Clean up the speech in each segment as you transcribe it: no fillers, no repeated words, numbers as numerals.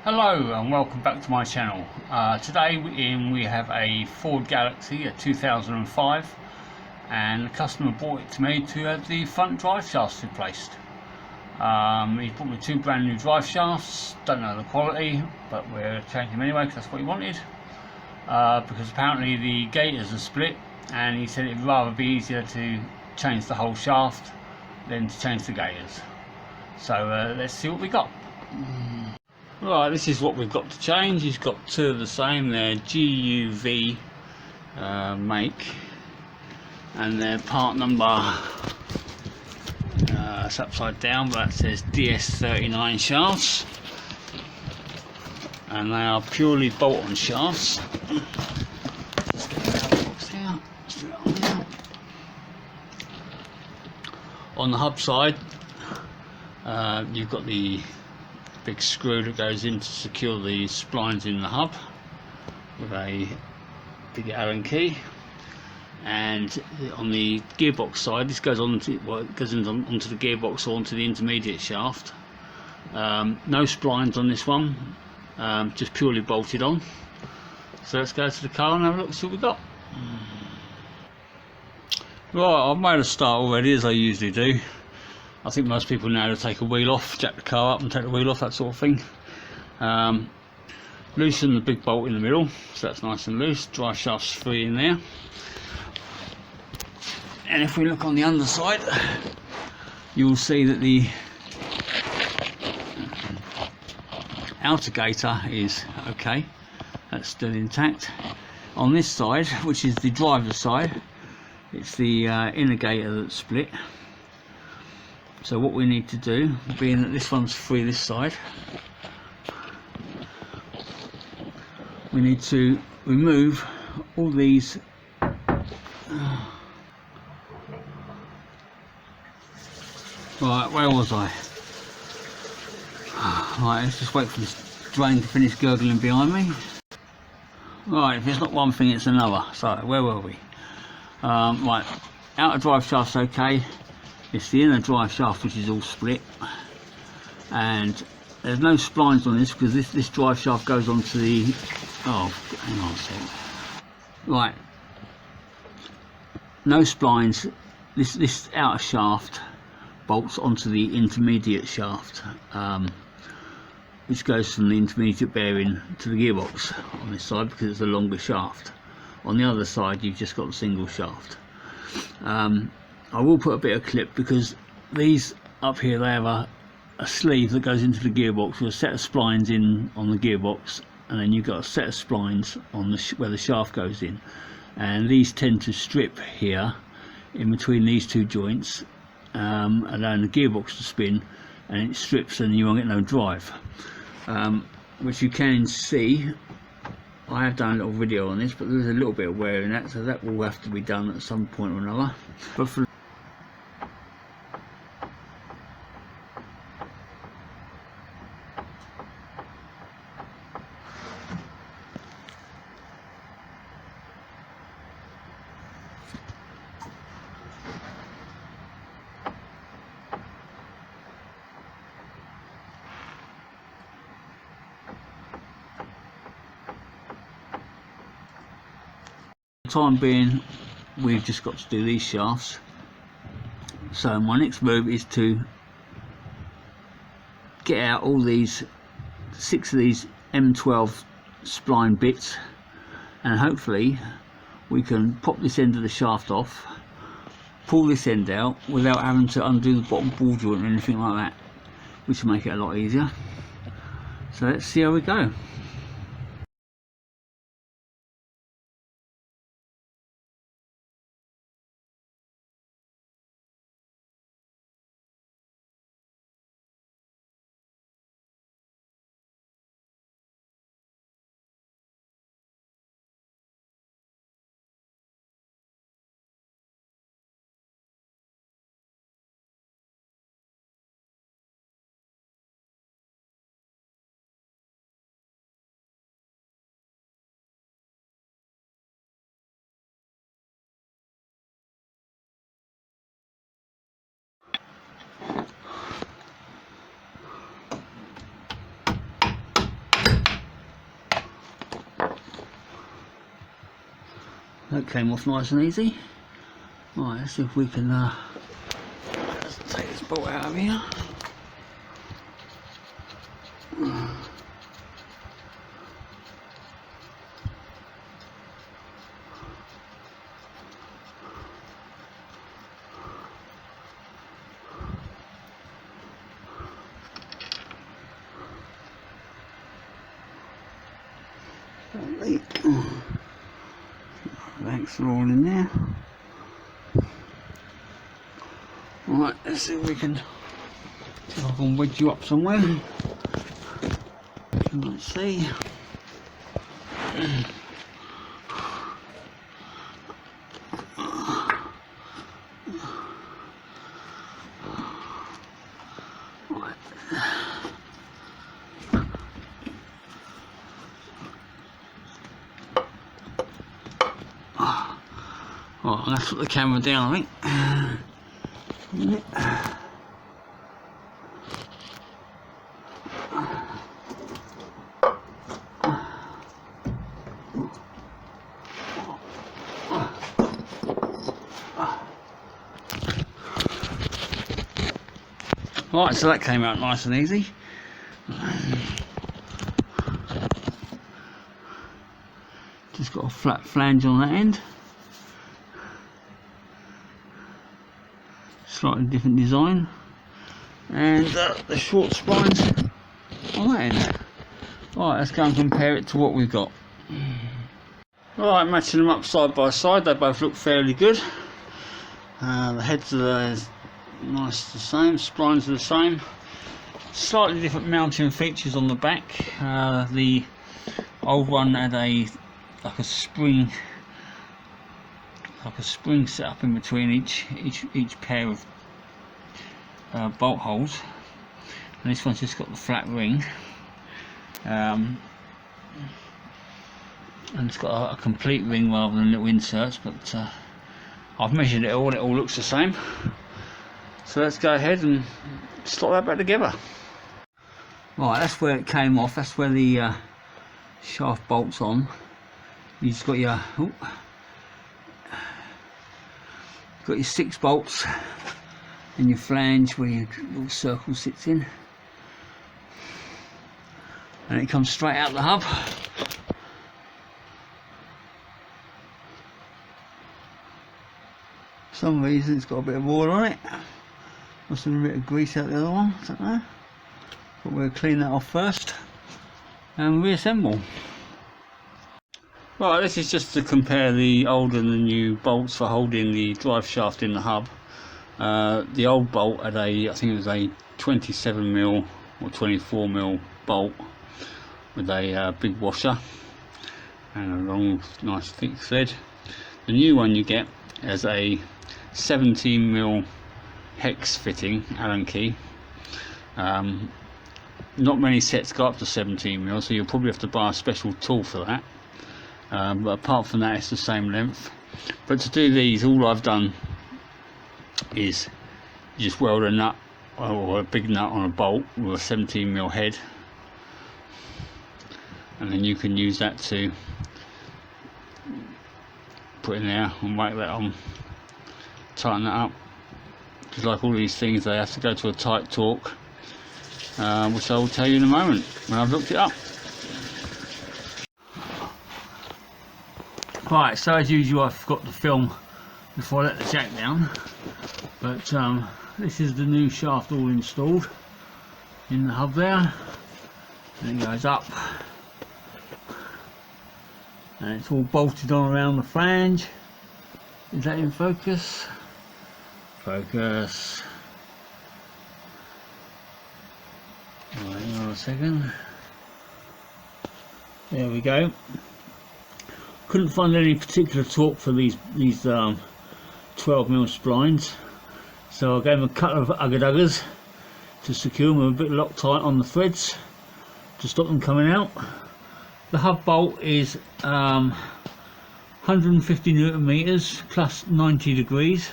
Hello and welcome back to my channel. Today we have a Ford Galaxy, a 2005, and the customer brought it to me to have the front drive shafts replaced. He brought me two brand new drive shafts. Don't know the quality, but we're changing them anyway because that's what he wanted. Because apparently the gaiters are split, and he said it'd rather be easier to change the whole shaft than to change the gaiters. So let's see what we got. Right, this is what we've got to change. He's got two of the same. They're GUV make, and their part number it's upside down, but it says DS39 shafts, and they are purely bolt-on shafts. Let's get the box here. Let's do it on here. On the hub side, you've got the big screw that goes in to secure the splines in the hub with a big Allen key, and on the gearbox side this goes onto onto the gearbox or onto the intermediate shaft. No splines on this one, just purely bolted on. So let's go to the car and have a look, see what we got. Right, I've made a start already, as I usually do. I think most people know how to take a wheel off, jack the car up and take the wheel off, that sort of thing. Loosen the big bolt in the middle, so that's nice and loose. Drive shaft's free in there. And if we look on the underside, you'll see that the outer gaiter is okay, that's still intact. On this side, which is the driver's side, it's the inner gaiter that's split. So what we need to do, being that this one's free this side, we need to remove all these right, where was I? Right, let's just wait for this drain to finish gurgling behind me. Right, if it's not one thing it's another. So where were we? Right, outer drive shaft's okay. It's the inner drive shaft which is all split, and there's no splines on this because this drive shaft goes onto the, oh, hang on a second. Right, no splines. This outer shaft bolts onto the intermediate shaft, which goes from the intermediate bearing to the gearbox on this side because it's a longer shaft. On the other side you've just got a single shaft. I will put a bit of clip because these up here, they have a sleeve that goes into the gearbox with a set of splines in on the gearbox, and then you've got a set of splines on the where the shaft goes in, and these tend to strip here in between these two joints, allowing the gearbox to spin, and it strips and you won't get no drive, which you can see. I have done a little video on this, but there's a little bit of wear in that, so that will have to be done at some point or another. But for the time being, we've just got to do these shafts. So my next move is to get out all these 6 of these M12 spline bits, and hopefully we can pop this end of the shaft off, pull this end out without having to undo the bottom ball joint or anything like that, which will make it a lot easier. So let's see how we go. That came off nice and easy. Right, let's see if we can let's take this bolt out of here. Thanks, are all in there. Right, let's see if we can see if I can wedge you up somewhere. Let's see. Oh, I'm going to put the camera down, I think. Right, so that came out nice and easy. Just got a flat flange on that end. Slightly different design, and the short splines on that end. Right, let's go and compare it to what we've got. Right, matching them up side by side, they both look fairly good. The heads are nice, the same, splines are the same. Slightly different mounting features on the back. The old one had like a spring set up in between each pair of bolt holes, and this one's just got the flat ring, and it's got a complete ring rather than little inserts, but I've measured it all looks the same. So let's go ahead and slot that back together. Right, that's where it came off, that's where the shaft bolts on. You just got your got your 6 bolts in your flange where your little circle sits in, and it comes straight out the hub. For some reason it's got a bit of oil on it. Must have been a bit of grease out the other one, I don't know. But we'll clean that off first and reassemble. Right, this is just to compare the old and the new bolts for holding the drive shaft in the hub. The old bolt had I think it was a 27mm or 24mm bolt with a big washer and a long, nice thick thread. The new one you get has a 17mm hex fitting Allen key. Not many sets go up to 17mm, so you'll probably have to buy a special tool for that. But apart from that, it's the same length. But to do these, all I've done is just weld a nut or a big nut on a bolt with a 17mm head, and then you can use that to put in there and whack that on, tighten that up. Just like all these things, they have to go to a tight torque, which I will tell you in a moment when I've looked it up. Right, so as usual I forgot to film before I let the jack down, but this is the new shaft all installed in the hub there, and it goes up and it's all bolted on around the flange. Is that in focus? Focus. Right, hang on a second. There we go. Couldn't find any particular torque for these 12mm splines, so I gave them a couple of ugger-duggers to secure them a bit Loctite on the threads to stop them coming out. The hub bolt is 150 Newton meters plus 90 degrees,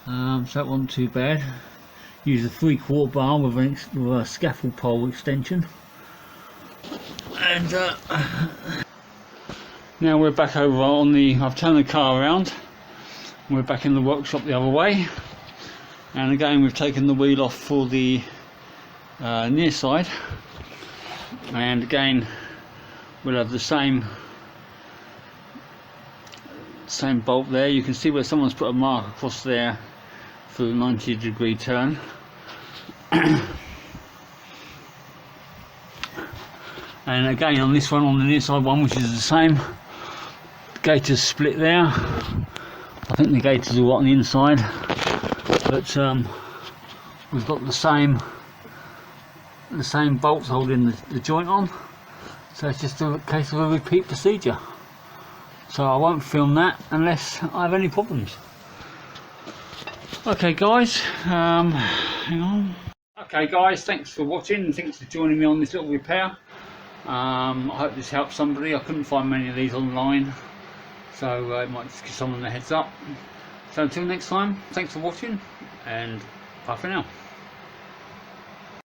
so that wasn't too bad. Use a 3/4 bar with a scaffold pole extension, and Now we're back over on the, I've turned the car around, we're back in the workshop the other way, and again we've taken the wheel off for the near side, and again we'll have the same bolt there. You can see where someone's put a mark across there for the 90-degree turn. And again on this one, on the near side one, which is the same, the gator's split there. I think the gator's all right on the inside, but we've got the same bolts holding the joint on, so it's just a case of a repeat procedure. So I won't film that unless I have any problems. Okay guys, hang on. Okay guys, thanks for watching and thanks for joining me on this little repair. I hope this helps somebody. I couldn't find many of these online, so it might just give someone a heads up. So until next time, thanks for watching and bye for now.